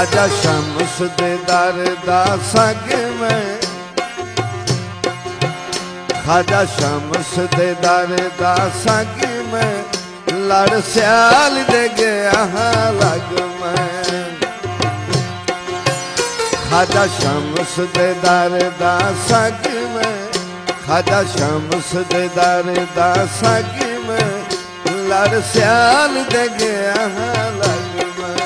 खाजा शम्स दे दर दा संग में, खाजा शम्स दे दर दा संग में, लड़ सियाल दे गया लग मैं। खाजा शम्स दे दर दा संग में, खाजा शम्स दे दर दा संग में, लड़ सियाल दे गया लग मैं।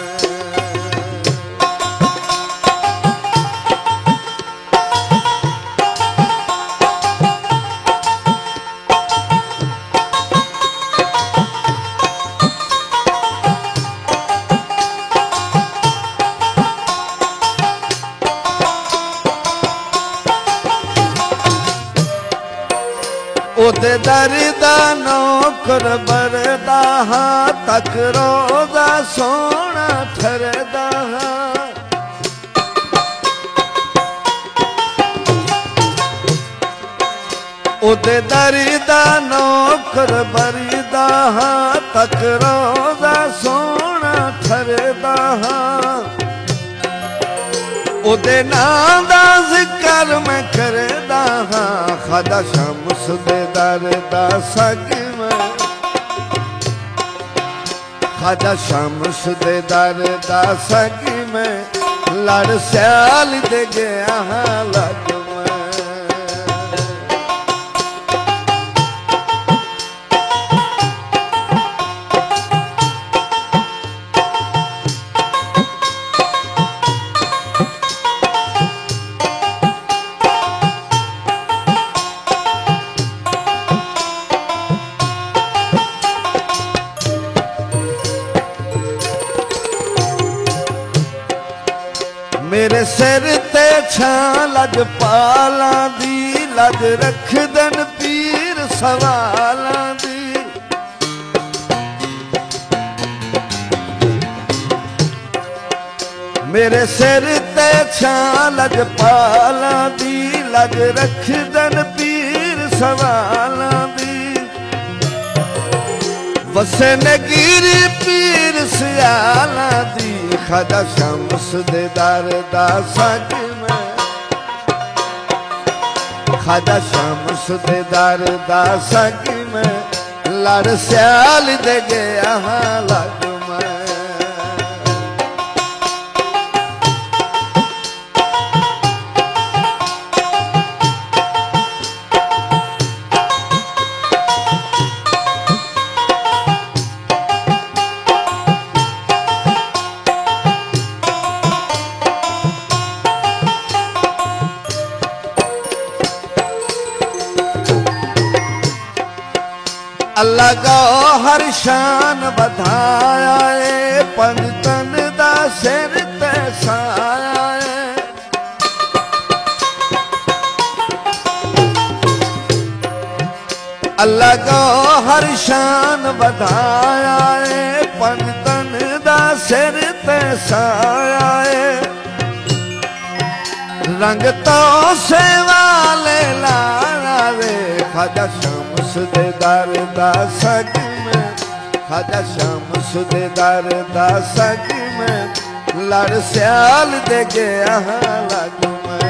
ओदे दर दा नौकर बरदा हां, तक रोज़ा सोना ठरदा हां। ओदे दर दा नौकर बरदा हां, तक रोज़ा सोना ठरदा हां। ओदे नाम दा जिक्र मैं करदा हां, खाजा शम्स दे दर दा संग में, खाजा शम्स दे दर दा संग में, लड़ सियाल दे गया लग मैं। मेरे सिर ते छां लजपालां दी, लज रखदन पीर सवालां दी। मेरे सिर ते छां लजपालां दी, लज रखदन पीर सवालां दी। वसे नगीरी पीर सियालां दी, खाजा शम्स दे दर दा संग में, खाजा शम्स दे दर दा संग में, लड़ सियाल दे गया लग मैं। अल्लाह का हर शान बधाया है, पंजतन दा सिर ते साया है। अल्लाह का हर शान बधाया है, पंजतन दा सिर ते साया है। रंग तो से वाले लाना रे, खाजा शम्स दे दर दा संग में, खाजा शम्स दे दर दा संग में, लड़ सियाल दे गया लग मैं।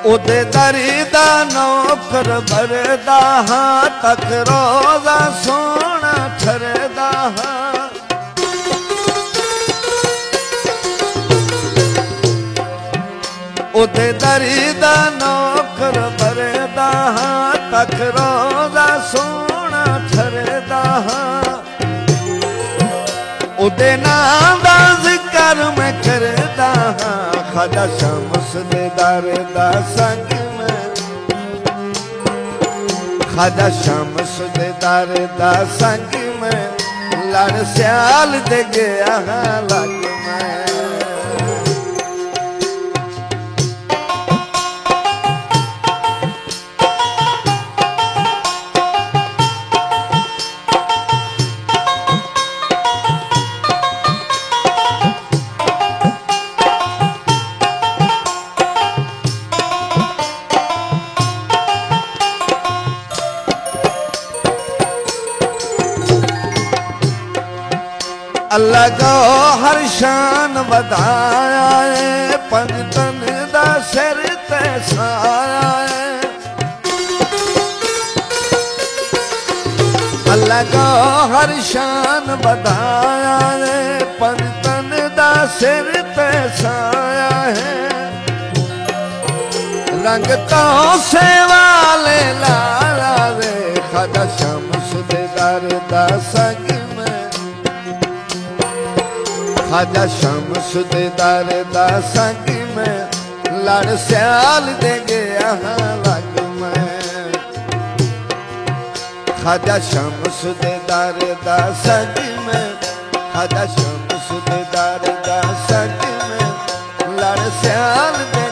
ओदे दर दा नौकर बरदा हां, तक रोज़ा सोना ठरदा हां। ओदे दर दा नौकर बरदा हां, तक रोज़ा सोना ठरदा हां। ओदे नाम दा जिक्र मैं करदा हां, खाजा शम्स दे दर दा संग में, खाजा शम्स दे दर दा संग में, लड़ सियाल दे गया लग मैं। अल्लाह को हर शान बताया है, पंजतन दा सिर ते साया है। अल्लाह को हर शान बताया है, पंजतन दा सिर ते साया है। रंग तो से वाले लाला रे, ख्वाजा शम्स दे दर दा संग में, ख्वाजा शम्स दे दर दा संग में, लड़ सियाल दे गया लग में। ख्वाजा शम्स दे दर दा संग में, ख्वाजा शम्स दे दर दा संग में, लड़ सियाल दे